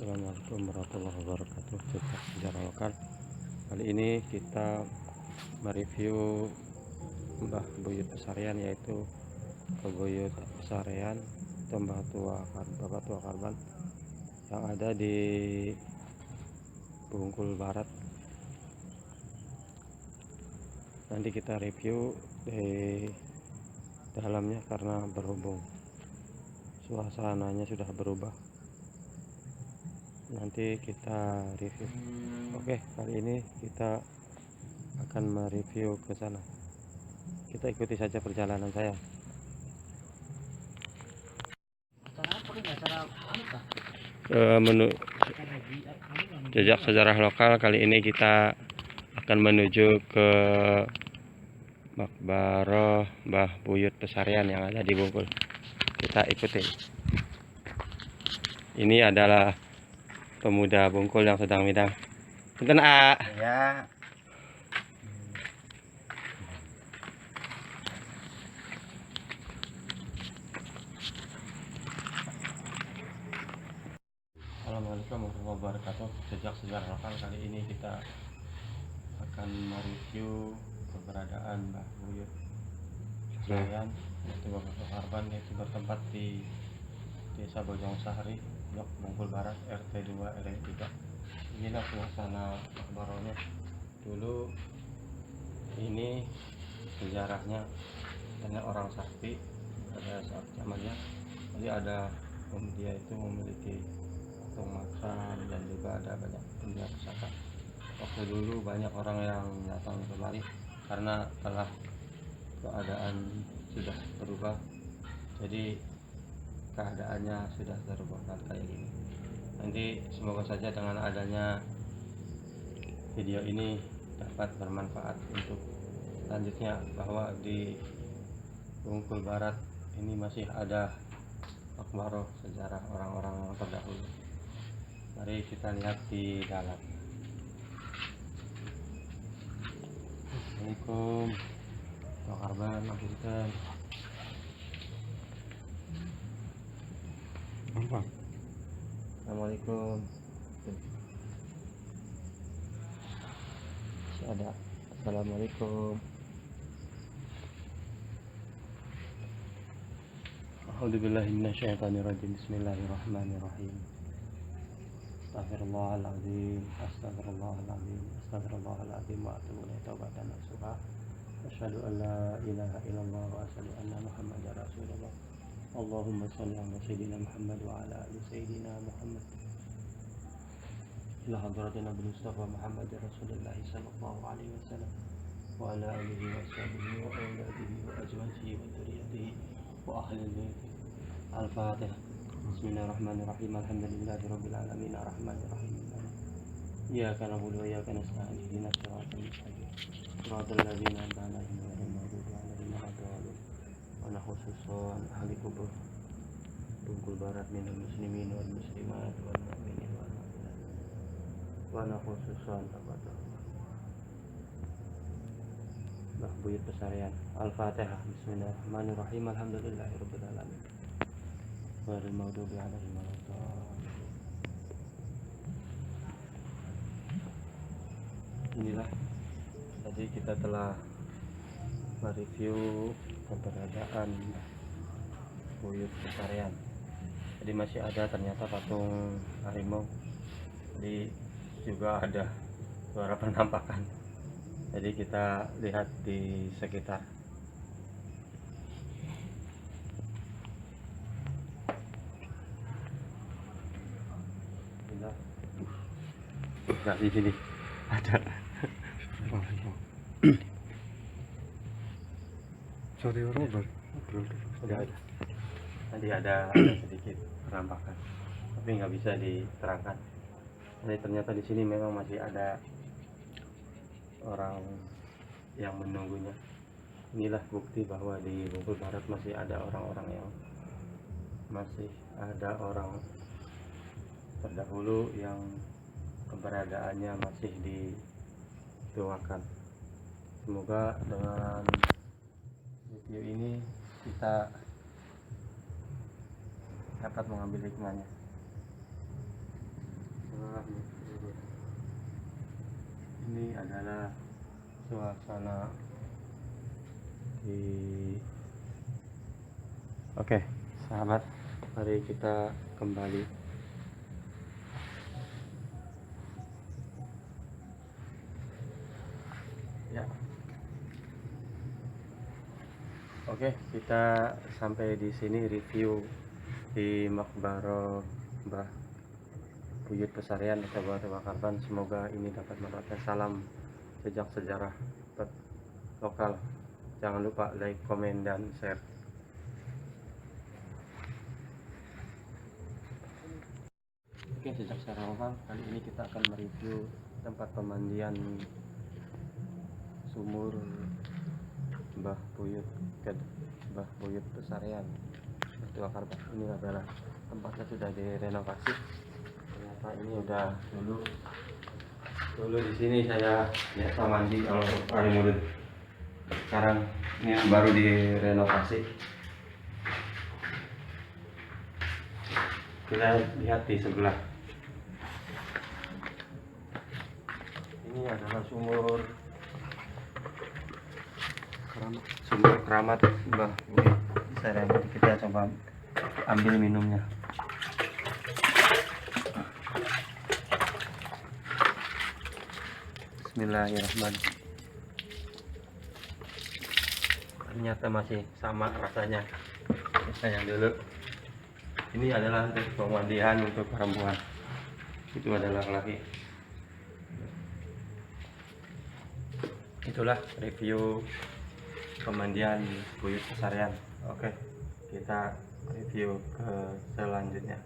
Assalamualaikum warahmatullahi wabarakatuh. Jejak sejarah lokal. Kali ini kita mereview Mbah Buyut Pesarian, yaitu Buyut Pesarian atau Bapak Tua Karban yang ada di Bungkul Barat. Nanti kita review di dalamnya karena berhubung suasananya sudah berubah. Nanti kita review. Oke, kali ini kita akan mereview ke sana. Kita ikuti saja perjalanan saya. Menu jejak sejarah lokal, kali ini kita akan menuju ke Makbaroh Mbah Buyut Pesarian yang ada di Bungkul. Kita ikuti. Ini adalah pemuda Bungkul yang sedang midang. Punten, A. Ya. Assalamualaikum warahmatullahi wabarakatuh. Jejak sejarah lokal, kali ini kita akan mereview keberadaan Mbah Buyut Pesarian, yaitu Bapak Tua Karban, yaitu bertempat di Desa Bojong Sahari, Blok Bungkul Barat, RT 2 RW 3. Inilah suasana makbarohnya. Dulu ini sejarahnya banyak orang sakti pada saat zamannya. Jadi dia itu memiliki patung makan dan juga ada banyak benda pusaka. Waktu dulu banyak orang yang datang kemari karena telah keadaan sudah berubah, jadi keadaannya sudah berubah kayak gini. Nanti semoga saja dengan adanya video ini dapat bermanfaat untuk selanjutnya, bahwa di Bungkul Barat ini masih ada makbaroh sejarah orang-orang yang terdahulu. Mari kita lihat di dalam. Assalamualaikum, Tua Karban, Apunten. Assalamualaikum. Masih ada. Assalamualaikum. A'udzubillahi minasyaitonirrajim. Bismillahirrahmanirrahim. Astagfirullahaladzim, astagfirullahaladzim, astagfirullahaladzim, wa atubu ilaih taubatan nasuha. Asyhadu an la ilaha illallah wa asyhadu anna Muhammadar Rasulullah. Allahumma shalli ala sayyidina Muhammad wa ala ali sayyidina Muhammad. Ila hadratina bil Mustafa Muhammad Rasulullah sallallahu alaihi wasallam wa ala alihi wa sahbihi wa auladihi wa azwajihi wa dzurriyyatihi wa ahli baiti. Al-Fatihah. Bismillahirrahmanirrahim. Alhamdulillahi rabbil alamin, arrahmanir rahim. Iyyaka na'budu wa iyyaka nasta'in. Ihdinas siratal mustaqim. Shiratal ladzina an'amta 'alaihim ghairil maghdubi 'alaihim waladdallin. Wa nakhususan ahli kubur Bungkul Barat minal muslimin wal muslimat wal mu'minin wal mu'minat. Wa nakhususan Mbah Buyut Pesarian. Al-Fatihah. Bismillahirrahmanirrahim. Alhamdulillahi rabbil alamin. Ghairil maghdubi 'alaihim waladdallin. Inilah tadi kita telah mereview keberadaan Buyut Pesarian. Jadi masih ada ternyata patung harimau. Jadi juga ada suara penampakan. Jadi kita lihat di sekitar. Nah, di sini ada. Sorry Robert. Sudah ada. Tadi ada sedikit penampakan, tapi nggak bisa diterangkan. Jadi ternyata di sini memang masih ada orang yang menunggunya. Inilah bukti bahwa di Bungkul Barat masih ada orang-orang terdahulu yang keberadaannya masih dituakan. Semoga dengan video ini kita dapat mengambil hikmahnya. Ini adalah suasana di Oke, sahabat, mari kita kembali. Ya. Oke, kita sampai di sini review di Makbaro Mbah Buyut Pesarian Kabupaten Pakarban. Semoga ini dapat memberikan salam jejak sejarah lokal. Jangan lupa like, komen, dan share. Oke, jejak sejarah lokal. Kali ini kita akan mereview tempat pemandian sumur Mbah Buyut Pesarian Pakarban. Ini adalah tempatnya sudah direnovasi. Ternyata ini udah dulu di sini saya biasa mandi kalau air murid. Sekarang ini baru direnovasi. Kita lihat di sebelah. Ini adalah sumur keramat Mbah Buyut Pesarian. Kita coba ambil minumnya. Bismillahirrahmanirrahim. Ternyata masih sama rasanya yang dulu. Ini adalah pemandian untuk perempuan, itu adalah laki. Itulah review pemandian Buyut Pesarian. Oke, kita review ke selanjutnya.